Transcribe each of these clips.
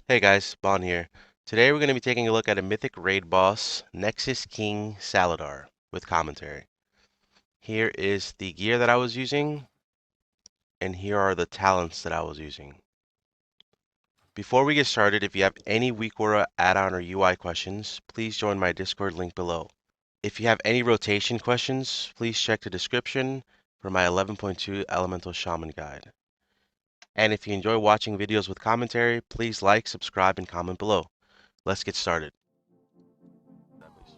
Hey guys, Bon here. Today we're going to be taking a look at a mythic raid boss, Nexus King Salhadaar, with commentary. Here is the gear that I was using, and here are the talents that I was using. Before we get started, if you have any WeakAura add-on or UI questions, please join my Discord link below. If you have any rotation questions, please check the description for my 11.2 Elemental Shaman guide. And if you enjoy watching videos with commentary, please like, subscribe, and comment below. Let's get started.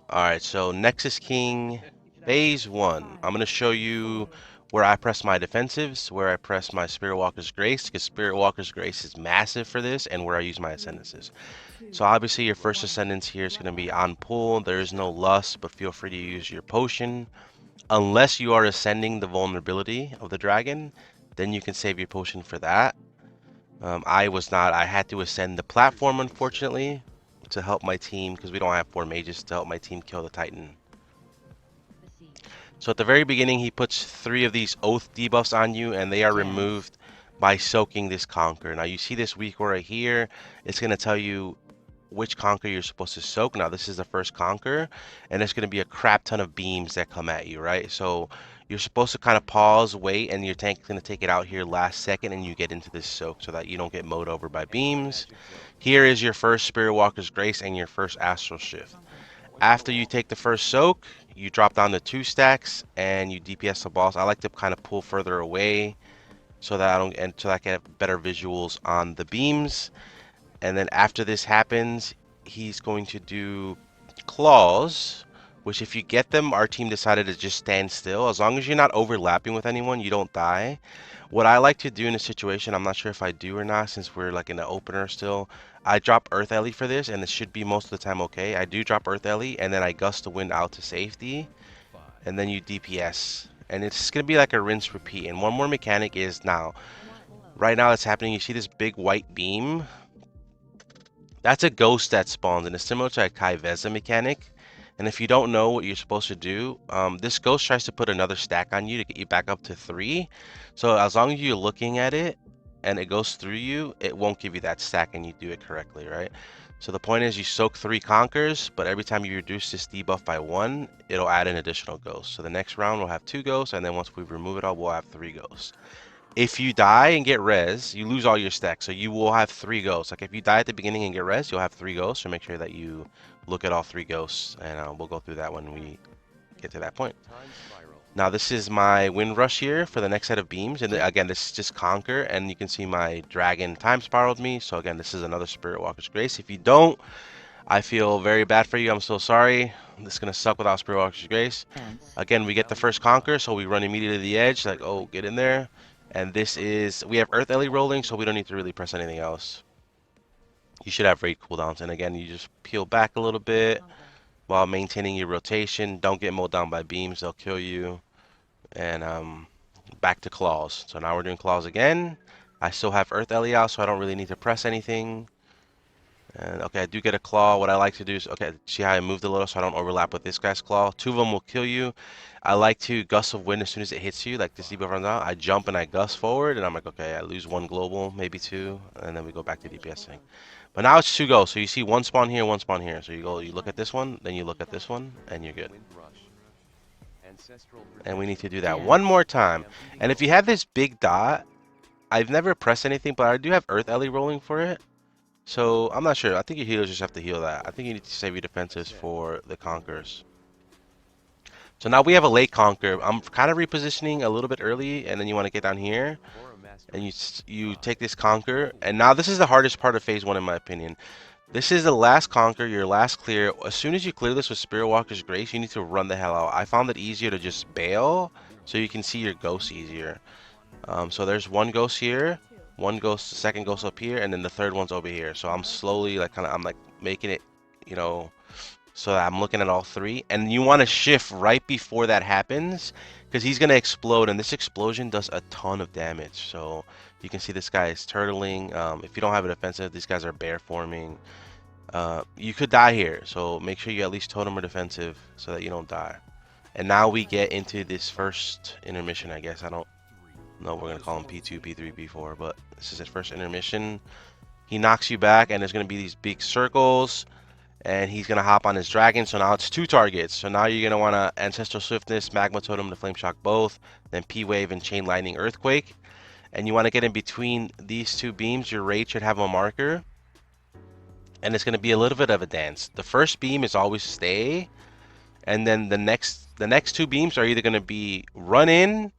Alright, so Nexus King Phase 1. I'm going to show you where I press my defensives, where I press my Spirit Walker's Grace, because Spirit Walker's Grace is massive for this, and where I use my Ascendances. So obviously your first Ascendance here is going to be on pull. There is no Lust, but feel free to use your Potion. Unless you are ascending the vulnerability of the dragon, then you can save your Potion for that. I was not. I had to ascend the platform, unfortunately, to help my team, because we don't have 4 mages to help my team kill the Titan. So at the very beginning, he puts 3 of these Oath debuffs on you, and they are removed by soaking this Conquer. Now you see this WeakAura here. It's going to tell you which Conquer you're supposed to soak. Now this is the first Conquer, and there's going to be a crap ton of beams that come at you, right? So you're supposed to kind of pause, wait, and your tank's going to take it out here last second, and you get into this soak so that you don't get mowed over by beams. Here is your first Spirit Walker's Grace and your first Astral Shift. After you take the first soak, you drop down to 2 stacks and you DPS the boss. I like to kind of pull further away so that I can have better visuals on the beams. And then after this happens, he's going to do claws, which if you get them, our team decided to just stand still. As long as you're not overlapping with anyone, you don't die. What I like to do in a situation, I'm not sure if I do or not, since we're like in the opener still, I drop Earth Ellie for this, and it should be most of the time okay. I do drop Earth Ellie, and then I gust the wind out to safety, and then you DPS. And it's going to be like a rinse repeat. And one more mechanic is now, right now it's happening, you see this big white beam? That's a ghost that spawns, and it's similar to a Kai Veza mechanic. And if you don't know what you're supposed to do, this ghost tries to put another stack on you to get you back up to 3. So as long as you're looking at it and it goes through you, it won't give you that stack and you do it correctly, right? So the point is you soak 3 conquers, but every time you reduce this debuff by 1, it'll add an additional ghost. So the next round we'll have 2 ghosts, and then once we remove it all, we'll have 3 ghosts. If you die and get res, you lose all your stacks. So you will have 3 ghosts. Like if you die at the beginning and get res, you'll have 3 ghosts. So make sure that you look at all 3 ghosts, and we'll go through that when we get to that point. Now this is my wind rush here for the next set of beams, and again this is just conquer, and you can see my dragon time spiraled me. So again, this is another Spirit Walker's Grace. If you don't, I feel very bad for you. I'm so sorry. This is gonna suck without Spirit Walker's Grace. Again, we get the first conquer, so we run immediately to the edge, like, oh, get in there. And this is, we have Earth Ellie rolling, so we don't need to really press anything else. You should have raid cooldowns. And again, you just peel back a little bit while maintaining your rotation. Don't get mowed down by beams, they'll kill you. And back to claws. So now we're doing claws again. I still have Earth Ellie out, so I don't really need to press anything. And okay, I do get a claw. What I like to do is, okay, see how I moved a little so I don't overlap with this guy's claw. 2 of them will kill you. I like to gust of wind as soon as it hits you, like this debuff runs out. I jump and I gust forward, and I'm like, okay, I lose 1 global, maybe 2, and then we go back to DPSing. But now it's 2 go, so you see 1 spawn here, 1 spawn here. So you go, you look at this one, then you look at this one, and you're good. And we need to do that one more time. And if you have this big dot, I've never pressed anything, but I do have Earth Ellie rolling for it. So, I'm not sure. I think your healers just have to heal that. I think you need to save your defenses for the Conquers. So now we have a late Conquer. I'm kind of repositioning a little bit early, and then you want to get down here. And you take this Conquer. And now this is the hardest part of Phase 1 in my opinion. This is the last Conquer, your last clear. As soon as you clear this with Spirit Walker's Grace, you need to run the hell out. I found it easier to just bail, so you can see your ghosts easier. So there's 1 ghost here. 1 ghost, the second ghost up here, and then the third one's over here. So I'm slowly like I'm like making it, you know, so that I'm looking at all 3. And you want to shift right before that happens, because he's gonna explode, and this explosion does a ton of damage. So you can see this guy is turtling. If you don't have a defensive, these guys are bear forming. You could die here, so make sure you at least totem or defensive so that you don't die. And now we get into this first intermission, I guess. I don't no, we're gonna call him P2, P3, P4, but this is his first intermission. He knocks you back, and there's gonna be these big circles, and he's gonna hop on his dragon. So now it's two targets. So now you're gonna wanna Ancestral Swiftness, Magma Totem, the Flame Shock both, then P Wave and Chain Lightning Earthquake. And you wanna get in between these two beams. Your raid should have a marker, and it's gonna be a little bit of a dance. The first beam is always stay, and then the next two beams are either gonna be run in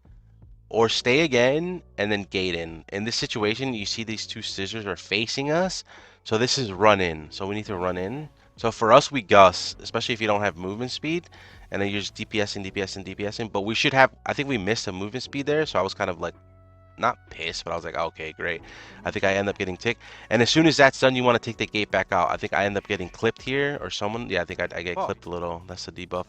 or stay again and then gate in. In this situation, you see these two scissors are facing us. So this is run in. So we need to run in. So for us, we Gus, especially if you don't have movement speed. And then you're just DPSing, DPSing, DPSing. But we should have, I think we missed a movement speed there. So I was kind of like not pissed, but I was like, okay, great. I think I end up getting ticked. And as soon as that's done, you want to take the gate back out. I think I end up getting clipped here or someone. Yeah, I think I get clipped a little. That's the debuff.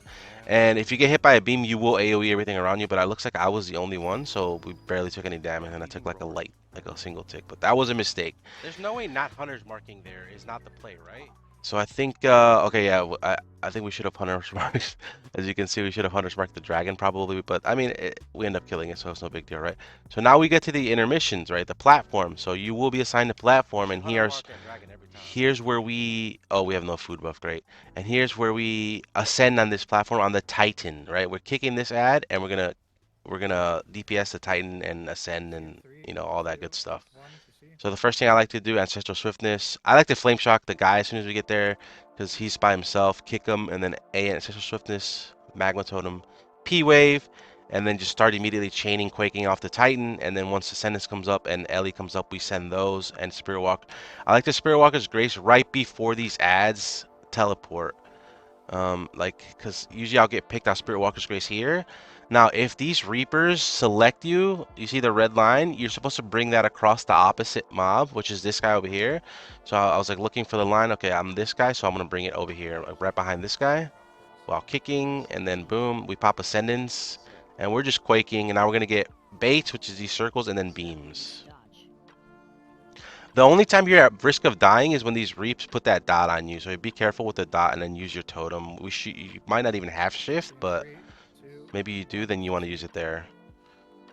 And if you get hit by a beam, you will AoE everything around you. But it looks like I was the only one, so we barely took any damage. And I took like a single tick. But that was a mistake. There's no way not Hunter's marking there is not the play, right? So I think, okay, yeah, I think we should have Hunter's marked. As you can see, we should have Hunter's marked the dragon probably, but I mean, we end up killing it, so it's no big deal, right? So now we get to the intermissions, right? The platform. So you will be assigned a platform, and here's where we have no food buff, great. And here's where we ascend on this platform on the Titan, right? We're kicking this ad, and we're gonna DPS the Titan and ascend and all that good stuff. So the first thing I like to do, Ancestral Swiftness. I like to Flame Shock the guy as soon as we get there, because he's by himself. Kick him, and then A, Ancestral Swiftness, Magma Totem, P Wave, and then just start immediately chaining, quaking off the Titan. And then once Ascendance comes up and Ellie comes up, we send those and Spirit Walk. I like the Spirit Walker's Grace right before these ads teleport. Like, because usually I'll get picked on Spirit Walker's Grace here. Now, if these Reapers select you, you see the red line, you're supposed to bring that across the opposite mob, which is this guy over here. So I was like looking for the line. Okay, I'm this guy, so I'm gonna bring it over here, like right behind this guy, while kicking, and then boom, we pop Ascendance, and we're just quaking, and now we're gonna get baits, which is these circles, and then beams. The only time you're at risk of dying is when these reaps put that dot on you. So be careful with the dot and then use your totem. You might not even have shift, but maybe you do, then you want to use it there.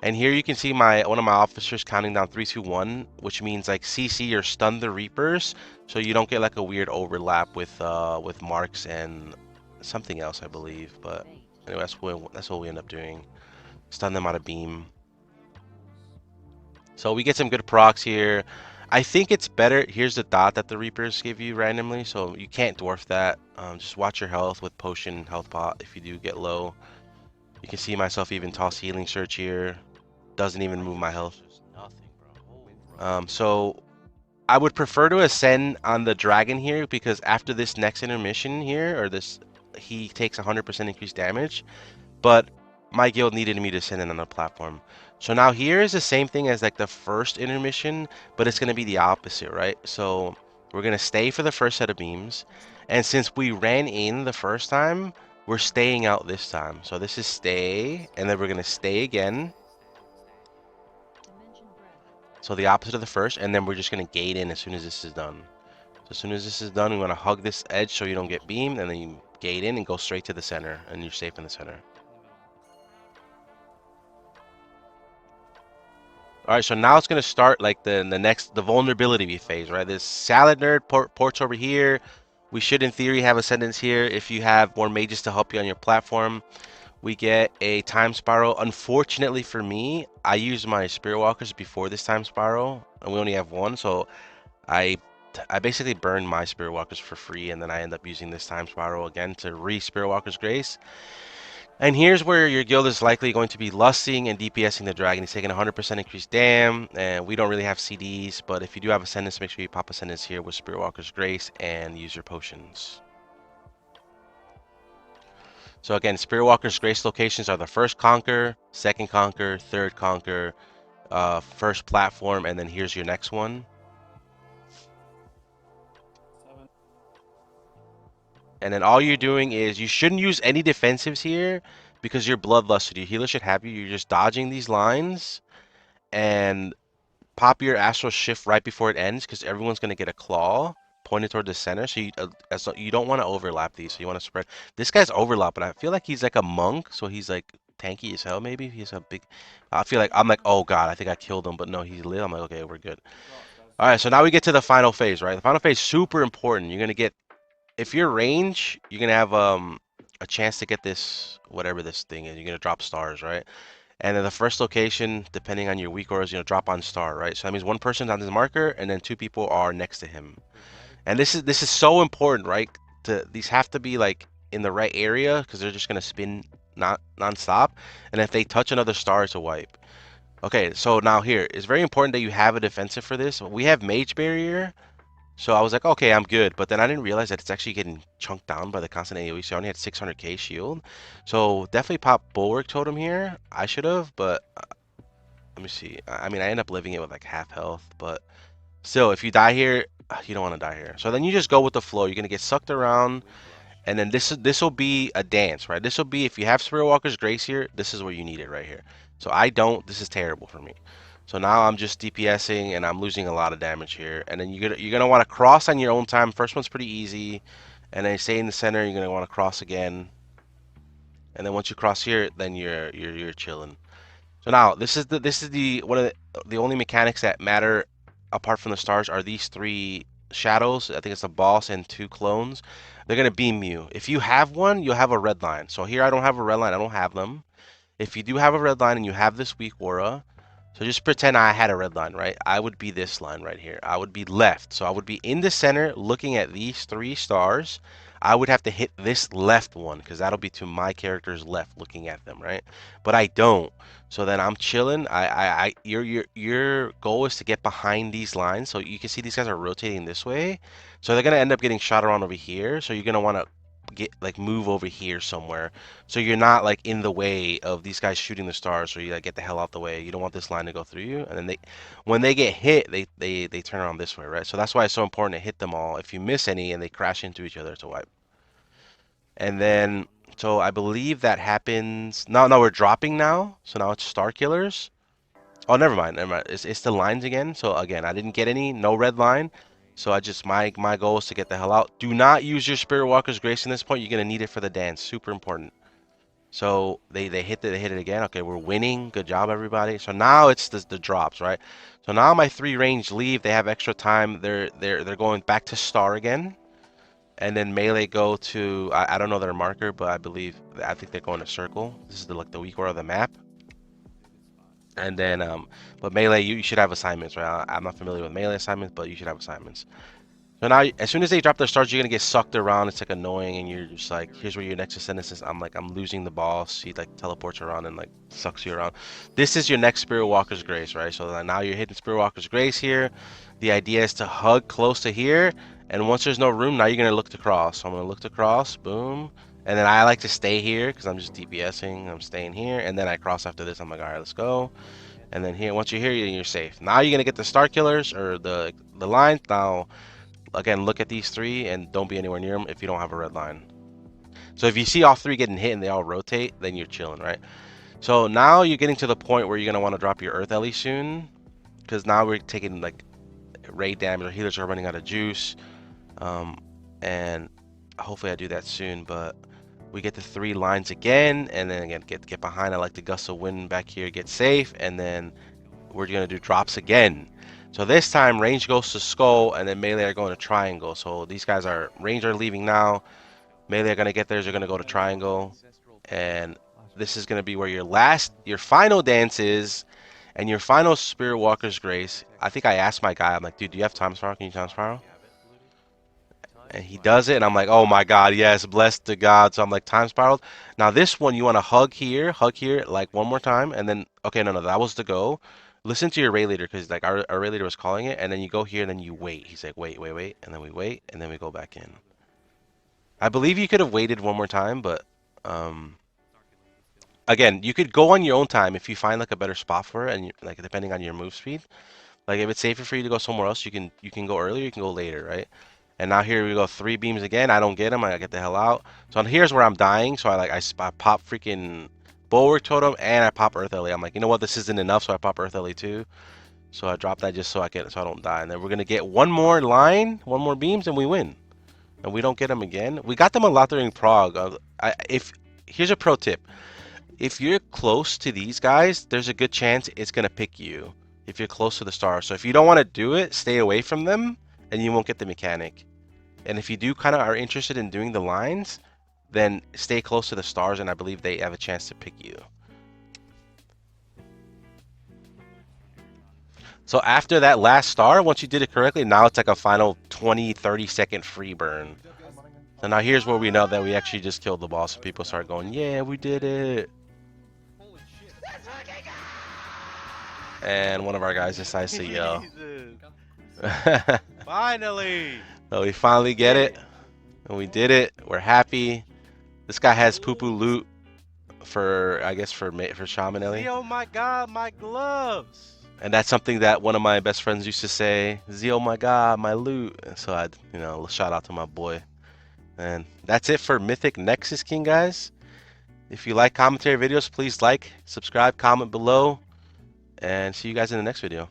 And here you can see one of my officers counting down 3, 2, 1, which means like CC or stun the reapers, so you don't get like a weird overlap with marks and something else, I believe. But anyway, that's what we end up doing. Stun them out of beam. So we get some good procs here. I think it's better. Here's the dot that the Reapers give you randomly, so you can't dwarf that. Just watch your health with potion health pot if you do get low. You can see myself even toss healing search here. Doesn't even move my health. So I would prefer to ascend on the dragon here, because after this next intermission here, or this, he takes 100% increased damage. But my guild needed me to send it on the platform. So now here is the same thing as like the first intermission, but it's going to be the opposite, right? So we're going to stay for the first set of beams. And since we ran in the first time, we're staying out this time. So this is stay, and then we're going to stay again. So the opposite of the first, and then we're just going to gate in as soon as this is done. So as soon as this is done, we want to hug this edge so you don't get beamed, and then you gate in and go straight to the center, and you're safe in the center. All right, so now it's gonna start like the vulnerability phase, right? This salad nerd ports over here. We should, in theory, have ascendance here. If you have more mages to help you on your platform, we get a time spiral. Unfortunately for me, I used my spirit walkers before this time spiral, and we only have one, so I I basically burned my spirit walkers for free, and then I end up using this time spiral again to re-spirit walkers grace. And here's where your guild is likely going to be lusting and DPSing the dragon. He's taking 100% increased dam, and we don't really have CDs, but if you do have Ascendance, make sure you pop Ascendance here with Spirit Walker's Grace and use your potions. So again, Spirit Walker's Grace locations are the first conquer, second conquer, third conquer, first platform, and then here's your next one. And then all you're doing is, you shouldn't use any defensives here because you're bloodlusted. Your healer should have you. You're just dodging these lines and pop your astral shift right before it ends, because everyone's going to get a claw pointed toward the center. So you don't want to overlap these. So you want to spread. This guy's overlapping. I feel like he's like a monk, so he's like tanky as hell. Maybe he's a big. I feel like I'm like, oh god, I think I killed him, but no, he's lit. I'm like, okay, we're good. All right, so now we get to the final phase, right? The final phase is super important. You're gonna get, if you're range, you're gonna have a chance to get this whatever this thing is. You're gonna drop stars, right? And then the first location, depending on your weak aura, is gonna drop on star, right? So that means one person's on this marker, and then two people are next to him. And this is so important, right? These have to be like in the right area because they're just gonna spin not non-stop. And if they touch another star, it's a wipe. Okay, so now here, it's very important that you have a defensive for this. We have Mage Barrier, so I was like, okay, I'm good. But then I didn't realize that it's actually getting chunked down by the constant AoE, so I only had 600k shield. So definitely pop Bulwark Totem here. I should have, but let me see. I mean, I end up living it with like half health, but still, if you die here, you don't want to die here. So then you just go with the flow. You're gonna get sucked around, and then this will be a dance, right? This will be, if you have Spirit Walker's Grace here, this is where you need it right here. So I don't. This is terrible for me. So now I'm just DPSing and I'm losing a lot of damage here. And then you're gonna want to cross on your own time. First one's pretty easy, and then stay in the center. You're gonna want to cross again, and then once you cross here, then you're chilling. So now this is the one of the only mechanics that matter apart from the stars are these three shadows. I think it's a boss and two clones. They're gonna beam you. If you have one, you'll have a red line. So here I don't have a red line. I don't have them. If you do have a red line and you have this weak aura, so just pretend I had a red line, right? I would be this line right here. I would be left. So I would be in the center looking at these three stars. I would have to hit this left one because that'll be to my character's left looking at them, right? But I don't. So then I'm chilling. Your goal is to get behind these lines. So you can see these guys are rotating this way. So they're gonna end up getting shot around over here. So you're gonna want to get like move over here somewhere so you're not like in the way of these guys shooting the stars, so you like get the hell out the way. You don't want this line to go through you, and then when they get hit, they turn around this way, right? So that's why it's so important to hit them all. If you miss any and they crash into each other, it's a wipe. And then so I believe that happens. No, we're dropping now. So now it's star killers. Oh, never mind, never mind. It's the lines again. So again, I didn't get any, no red line. So I just my goal is to get the hell out. Do not use your Spirit Walker's Grace in this point. You're gonna need it for the dance. Super important. So they hit it again. Okay, we're winning. Good job, everybody. So now it's the drops, right? So now my three range leave. They have extra time. They're going back to star again, and then melee go to I don't know their marker, but I think they're going to circle. This is the like the weak core of the map. And then but melee you should have assignments, right? I'm not familiar with melee assignments, but you should have assignments. So now, as soon as they drop their stars, you're gonna get sucked around. It's like annoying, and you're just like, here's where your Nexus sentence is. I'm losing the boss. He like teleports around and like sucks you around. This is your next Spirit Walker's Grace, right? So now you're hitting Spirit Walker's Grace here. The idea is to hug close to here, and once there's no room, now you're gonna look to cross. So I'm gonna look to cross, boom, and then I like to stay here because I'm just DPSing. I'm staying here, and then I cross after this. I'm like, all right, let's go. And then here, once you're here, you're safe. Now you're gonna get the Star Killers or the lines. Now again, look at these three and don't be anywhere near them if you don't have a red line. So if you see all three getting hit and they all rotate, then you're chilling, right? So now you're getting to the point where you're going to want to drop your Earth Ellie soon, because now we're taking like raid damage. Our healers are running out of juice. And hopefully I do that soon, but we get the three lines again, and then again, get behind. I like the gust of wind back here, get safe, and then we're going to do drops again. So this time range goes to skull, and then melee are going to triangle. So these guys are range are leaving now. Melee are going to get theirs. They're going to go to triangle, and this is going to be where your final dance is, and your final Spirit Walker's Grace. I think I asked my guy. I'm like, dude, do you have time spiral? Can you time spiral? And he does it, and I'm like, oh my god, yes, blessed to God. So I'm like, time spiraled. Now this one, you want to hug here, like one more time, and then okay, no, that was the go. Listen to your raid leader because like our raid leader was calling it, and then you go here, and then you wait. He's like, wait, and then we wait, and then we go back in. I believe you could have waited one more time, but um, again, you could go on your own time if you find like a better spot for it, and like depending on your move speed. Like if it's safer for you to go somewhere else, you can go earlier, you can go later, right? And now here we go, three beams again. I don't get them. I get the hell out. So here's where I'm dying. So I pop freaking Bulwark Totem and I pop Earth Ellie. I'm like, you know what? This isn't enough. So I pop Earth Ellie too. So I drop that just so I don't die. And then we're gonna get one more line, one more beams, and we win. And we don't get them again. We got them a lot during Prague. If here's a pro tip: if you're close to these guys, there's a good chance it's gonna pick you. if you're close to the stars. So if you don't want to do it, stay away from them, and you won't get the mechanic. And if you do kind of are interested in doing the lines, then stay close to the stars, and I believe they have a chance to pick you. So after that last star, once you did it correctly, now it's like a final 20-30 second free burn. So now here's where we know that we actually just killed the boss, and people start going, yeah, we did it. And one of our guys decides to yell. Finally! So we finally get it, and we did it. We're happy. This guy has poo-poo loot for, I guess, for Shaman Ellie. Oh my god, my gloves! And that's something that one of my best friends used to say, oh my god, my loot. And so I'd, shout out to my boy. And that's it for Mythic Nexus King, guys. If you like commentary videos, please like, subscribe, comment below, and see you guys in the next video.